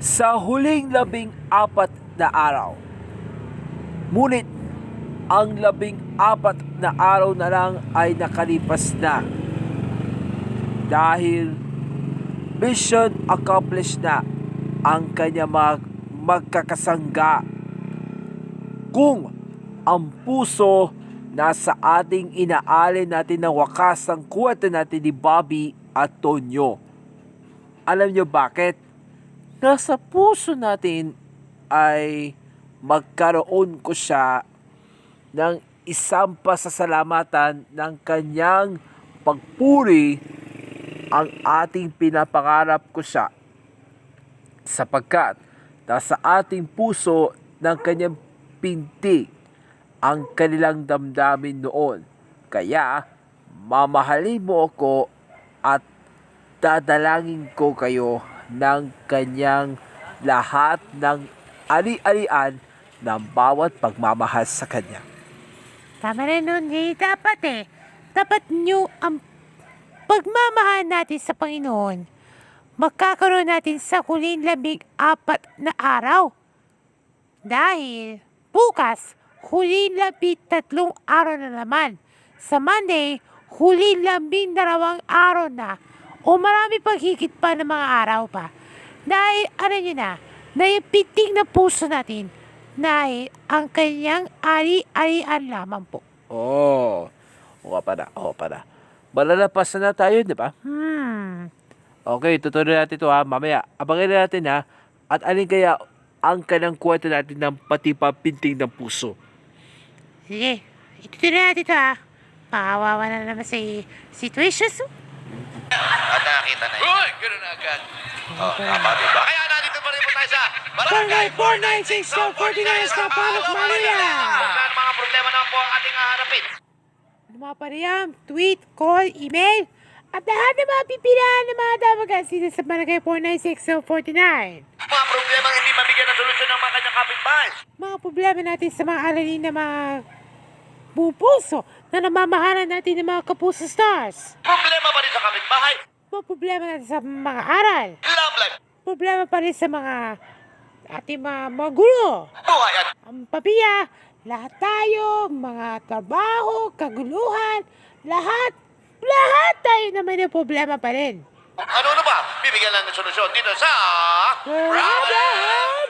sa huling 14 na araw. Ngunit ang 14 na araw na lang ay nakalipas na dahil mission accomplished na ang kanya magkakasangga. Kung ang puso nasa ating inaalin natin ng wakas ang kwento natin ni Bobby at Tonyo. Alam nyo bakit? Nasa puso natin ay magkaroon ko siya ng isang pasasalamatan ng kanyang pagpuri ang ating pinapangarap ko siya sapagkat nasa ating puso ng kanyang pinti ang kanilang damdamin noon. Kaya mamahalin mo ako at dadalangin ko kayo ng kanyang lahat ng ari-arian ng bawat pagmamahal sa kanya. Tama na nun, dapat nyo ang pagmamahal natin sa Panginoon. Magkakaroon natin sa huling 14 na araw. Dahil bukas, huling 13 araw na naman. Sa Monday, huling 12 araw na. O marami pang higit pa ng mga araw pa. Dahil, nyo na yung na puso natin, dahil ang kanyang ari-arian lamang po. Oo pala. Malalapasan na tayo, di ba? Okay, tutuloy natin ito ha. Mamaya, abangan natin ha. At alin kaya ang kanang kwento natin ng pati papinting ng puso. Sige, itutuloy natin ito ha. Pakawawa na naman si Twicious. At nakakita na yun. Uy! Gano'n na agad. Tama diba? Kaya nandito pa rin po tayo sa Barangay 496-49 sa Palok, Manila. Kung saan mga problema naman po ang ating haharapin. Lumapariyam, tweet, call, email, at lahat ng mga pipilaan ng mga damagan sila sa Barangay 496-49. Mga problema hindi mabigyan ng solusyon ng mga kanyang kapitbahay. Mga problema natin sa mga alanin na mga pupuso na namamahalan natin ng mga kapuso stars. Problema pa rin sa kapitbahay. Mga problema natin sa mga aral. Love life. Problema pa rin sa mga ating mga guro. Buhay at Ang papiya, lahat tayo, mga trabaho, kaguluhan, lahat tayo na may problema pa rin. ano ba? Bibigyan lang ng solusyon dito sa Problem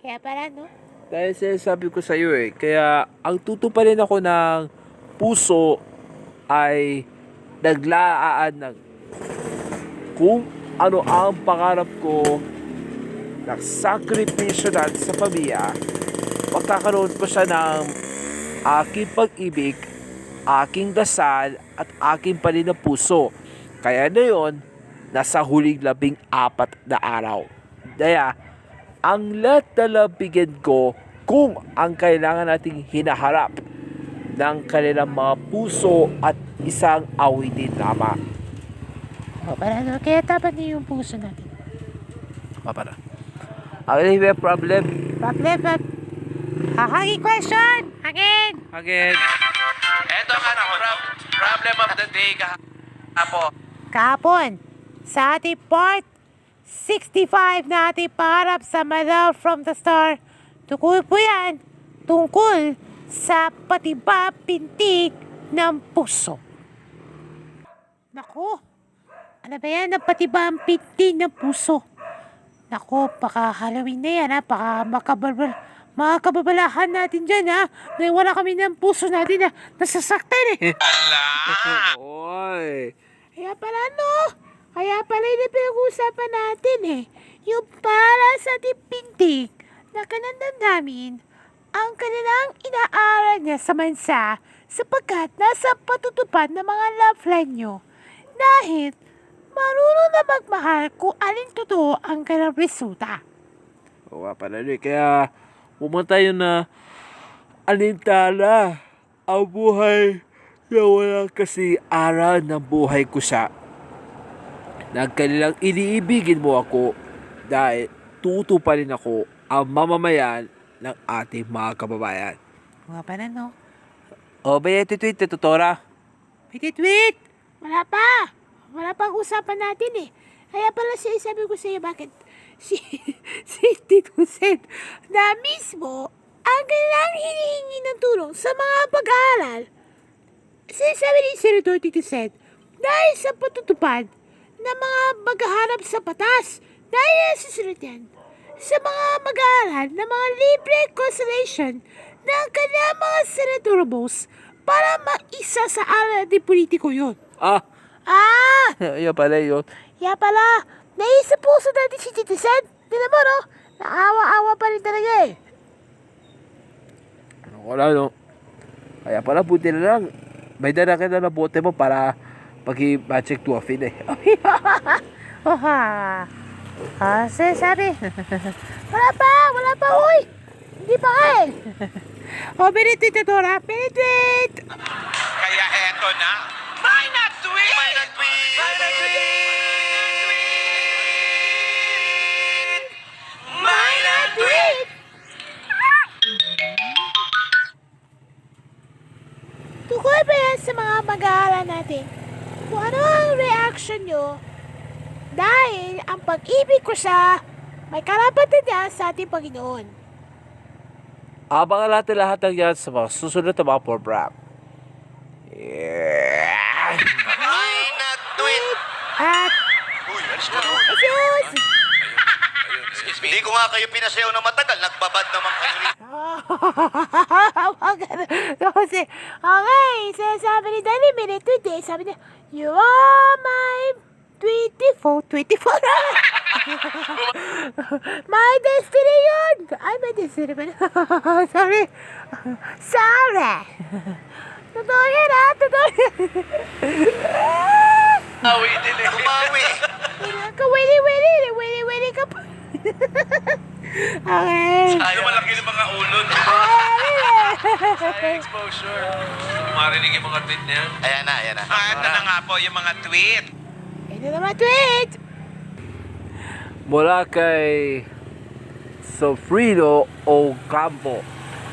Kaya pala, no? Dahil sinasabi ko sa iyo kaya ang tutuparin ako ng puso ay naglaan ng kung ano ang pangarap ko, nagsakripisyo natin sa pamilya, magkakaroon ko siya ng aking pag-ibig, aking dasal, at aking panin na puso. Kaya na yun, nasa huling 14 na araw. Kaya, ang lahat na bigyan ko kung ang kailangan nating hinaharap ng kanilang mga puso at isang awitin lamang. O, para no? Kaya tapat niyo yung puso natin. Papara. Ang may problem. Problem. Hahagi question! Again! Again. Ito ang ating problem of the day kahapon. Kahapon, sa ating part 65 na ating pangarap sa My Love from the Star, tungkol po yan, tungkol sa patiba pintig ng puso. Naku, ano ba yan, ang patiba ang pintig ng puso? Naku, baka Halloween na yan ha, baka mga kababalahan natin dyan ha, na wala kami ng puso natin na nasasaktan eh. Oy. Kaya pala kaya pala yung pinag-uusapan natin eh, yung para sa ating pintig na kanandamdamin ang kanilang inaaral niya sa bansa sapagkat nasa patutupad ng mga love line nyo dahil marunong na magmahal kung alin totoo ang kanilang resulta. Oo nga pala kaya pumunta yun na alintana ang buhay na wala kasi aral ng buhay ko siya. Nagkanilang iniibigin mo ako dahil tutuparin ako ang mamamayan ng ating mga kababayan. Mga pa na, no? O ba yung tweet, tutora? Wait, wait! Wala pa! Wala pa ang usapan natin eh. Kaya pala sabi ko sa'yo bakit si Tito Sen na mismo ang kailangang hinihingi ng tulong sa mga pag-aaral. Sinasabi ni Senator Tito Sen dahil sa patutupad ng mga maghaharap sa batas dahil nasusunod yan sa mga mag-aaral ng mga libre consolation ng kanyang mga senadorabos para maisa sa aral ng politiko yun. Ah, yan pala yun. Kaya pala, naisip puso natin si Tito Sen. Tignan mo, no? Naawa-awa pa rin talaga eh. Wala, no? Kaya pala, buti na lang. May dala ka na bote mo para pag-magic to a fin eh. Oha. Sabi. Wala pa, huy. Hindi pa nga eh. Pinitweet na Dora, pinitweet. Kaya eto na. May na-tweet! May na-tweet! May na-tweet! May na-tweet! Tukoy pa yan sa mga mag-aaral natin. Kung ano ang reaction nyo dahil ang pag-ibig ko siya may karapatan niya sa ating Panginoon. Abangan natin lahat ng yan sa mga susunod na mga program. Yeah! May na-tweet! At, Uy, alis ka mo. Jesus! Hindi ko nga kayo pinasayaw na matagal. Nagbabad naman kayo rin. Kasi, okay, sinasabi ni Danny, minitweet eh. Sabi niya, you are my 24 na. My destiny yun. Ay, my destiny ba? Sorry. Totoo yan ha, totoo yan. Awi din eh. Umawi. Kawili ka pa. Okay. Malaki ng mga ulod. Exposure. Marinig yung mga tweet niya. Ayan na. Ito na nga po yung mga tweet. Ito naman tweet. Mula kay Sofrino Ocampo.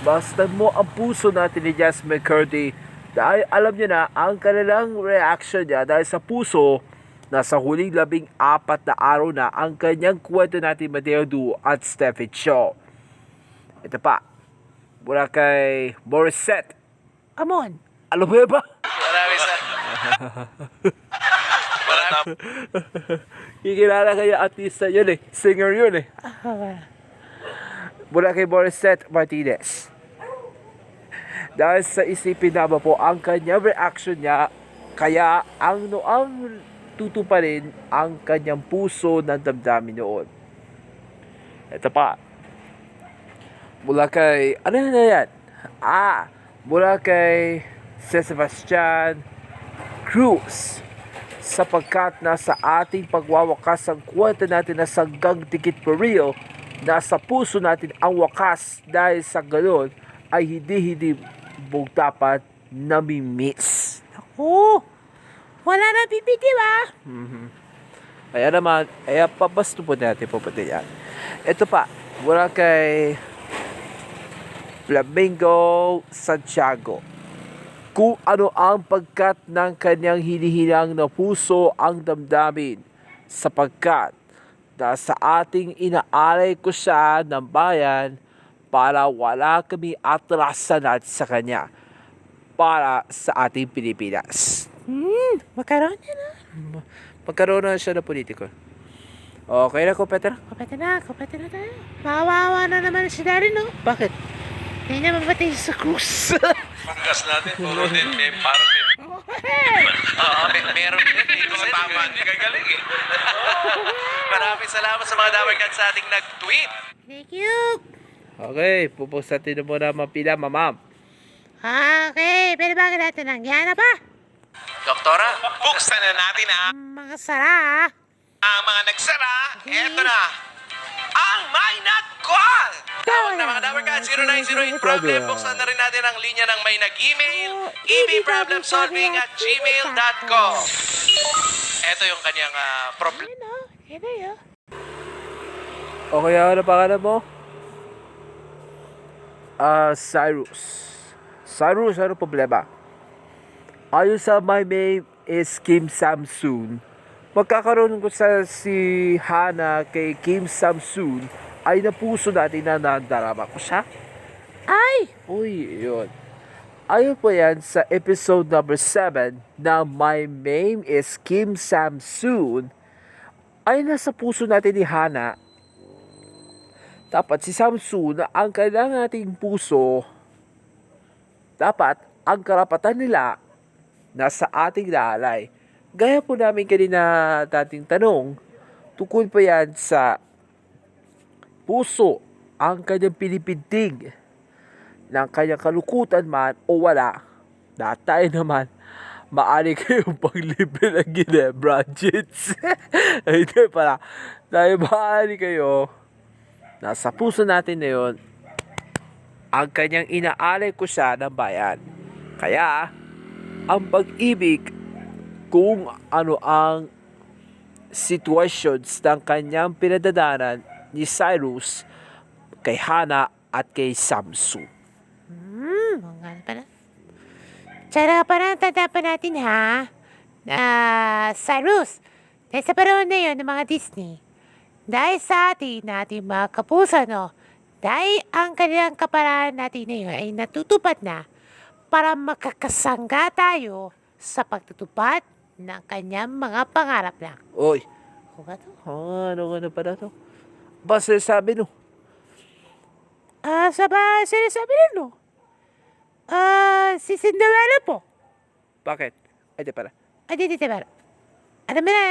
Basta mo ang puso natin ni Jasmine Curdy dahil alam niyo na ang kanilang reaction niya dahil sa puso na sa huling 14 na araw na ang kanyang kwento natin Mateo Du at Steffi Cho. Ito pa, mula kay Morissette. Amon. Alam mo yun ba? Marami sa... Kikilala kaya artista yun eh. Singer yun eh. Mula kay Morissette Martinez. Dahil sa isipin na ba po ang kanyang reaction niya, kaya ang noang tutuparin ang kanyang puso ng damdamin noon. Ito pa. Mula kay, ano na yan? Mula kay Sebastian Cruz. Sapagkat nasa ating pagwawakas ang kwenta natin na sanggang dikit for real, nasa puso natin ang wakas dahil sa ganun ay hindi mong dapat nami-miss. Naku, wala na bibitiw ah. Kaya naman, pabasto po natin pupunta yan. Ito pa, mula kay Flamingo Santiago. Kung ano ang pagkat ng kanyang hinihinang na puso ang damdamin, sapagkat sa ating inaalay ko siya ng bayan para wala kami atrasan natin sa kanya para sa ating Pilipinas. Magkaroon niya na. Magkaroon na siya ng politiko. Okay na, Peter? Kapatid na tayo. Mawawa na naman si Darin, no? Bakit? Hindi na mamatay sa cruise. Panggas natin, puro din may parang may... Oo, meron din. Hindi ko tama. Hindi kagaling eh. Maraming salamat sa mga dawarkan sa ating nag-tweet. Thank you. Okay, pupost natin na muna mapila, mamam. Okay, pero bakit natin ang gana pa? Doktora, buksan na natin Mga sara, ang mga nagsara. Eto na. Ang may nag-call! Tawag na mga dawarkan, 0908 problem. Buksan na rin natin ang linya ng may nag-email. ebproblemsolving@gmail.com. Eto yung kanyang problem. Ano? Ano yun? Okay, ano pangalan mo? Cyrus. Cyrus, ano problema? ayon sa my name is Kim Samsoon, magkakaroon ko sa si Hana kay Kim Samsoon ay napuso natin na nadarama ko siya. Ay! Uy, yun. Ayon po yan sa episode number 7 na My Name is Kim Samsoon ay nasa puso natin ni Hana. Dapat si Samsoon ang kailangan nating puso. Dapat ang karapatan nila nasa ating lalay. Gaya po namin kanina dating tanong, tukol pa yan sa puso ang kanyang pinipintig ng kanyang kalukutan man o wala. Dahil tayo naman, maaari kayong paglibre ng Ginebra Jits. Hindi pala. Dahil maaari kayo, nasa puso natin na yun, ang kanyang inaalay ko siya ng bayan. Kaya, ang pag-ibig, kung ano ang situations ng kanyang pinadadanan ni Cyrus kay Hana at kay Samsoon. Ano pala? Tsara parang tanda pa natin ha, Cyrus, dahil sa panahon na yun ng mga Disney, dahil sa nating mga kapuso, no, dahil ang kanilang kapalaran natin na yun ay natutupad na para makakasangga tayo sa pagtutupad ng kanyang mga pangarap lang. Oy, O ba to? ano pala to? Basta sabi no. Sinasabi rin, no? Si Cinderella po. Bakit? Ay, di pala. Di ba? Ano ba na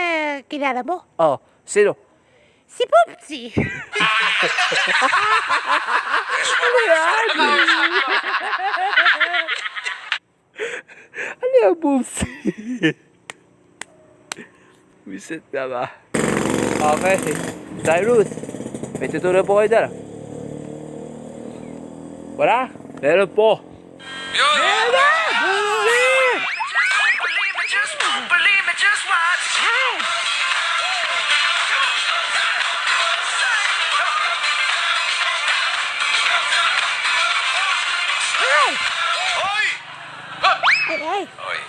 kilala mo? Oh, sino? Si Popsy. Ano yung boobs? Visit na ba? Okay. Cyrus, may tutunan po kayo dala. Wala? Meron po. Yun! Believe me, just watch. Hoy! Ay, Oy.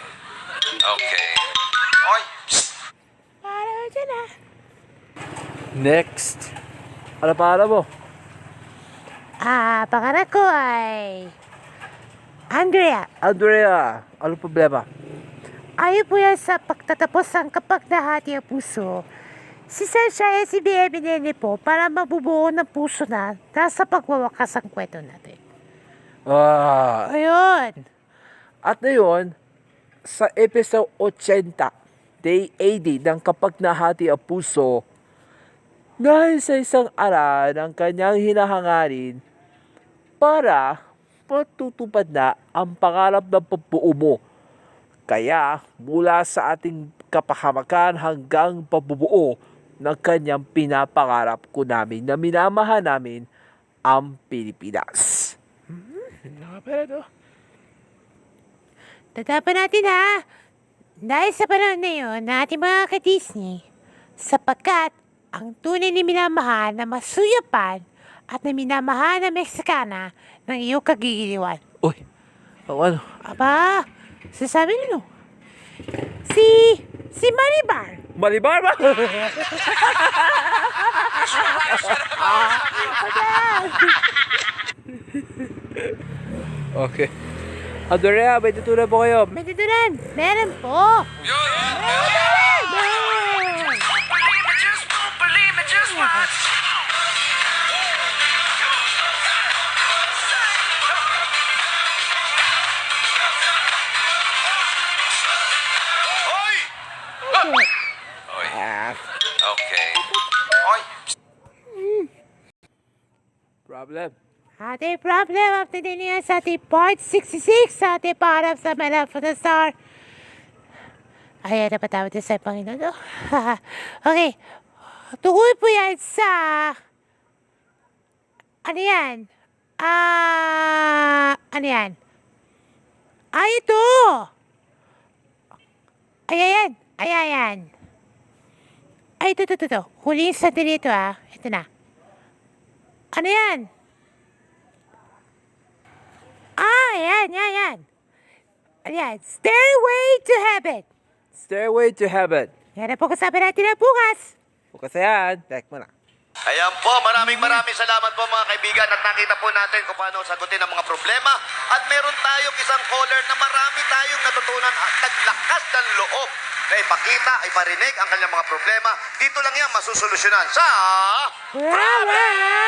Okay. Oy! para ka dyan ah. Next. Ano pangalan mo? Pangalan ko ay Andrea. Andrea. Ano problema? Ayon po yan sa pagtatapos ng kapag nahati ang puso. Si Sunshine at si Baby Nene po para mabubuo ng puso na nasa pagwawakas ang kwento natin. Ayun. At ngayon, sa episode 80, Day 80 ng kapag nahati ang puso, dahil sa isang ara ng kanyang hinahangarin para matutupad na ang pangarap ng pagbuo mo. Kaya mula sa ating kapahamakan hanggang pabubuo ng kanyang pinapangarap ko namin na minamahal namin ang Pilipinas. Tatapan natin ha. Dahil sa panahon na yun na ating mga ka-Disney, sapagkat ang tunay ni minamahal na masuyapan at na minamahal na Meksikana ng iyong kagigiliwan. Uy, ano? Aba, sasabi nyo. Si Maribar. Malibar ba? Okay. Andrea, may tutunan po kayo. May tutunan. Meron po. Yun! Meron. Believe me, just watch. Hoy! Oy. Okay. Oy! Problem. Ating problem of the day niya sa ating part 66 sa ating parang sa Malap for the Star. Ay, napatawad din sa Panginoon. No? Okay. Tungkol po yan sa... Ano yan? Ano yan? Ito! Ayan. Ay, ito. Huling sandali ito Ito na. Ano yan? Yan. Ayan, Stairway to Heaven. Stairway to Heaven. Yan ang po kasama natin na bukas. Bukas yan. Back mo na. Ayan po, maraming salamat po mga kaibigan at nakita po natin kung paano sagutin ang mga problema at meron tayong isang caller na marami tayong natutunan at naglakas ng loob na ipakita, iparinig ang kanyang mga problema. Dito lang yan masusolusyonan sa... Bravo!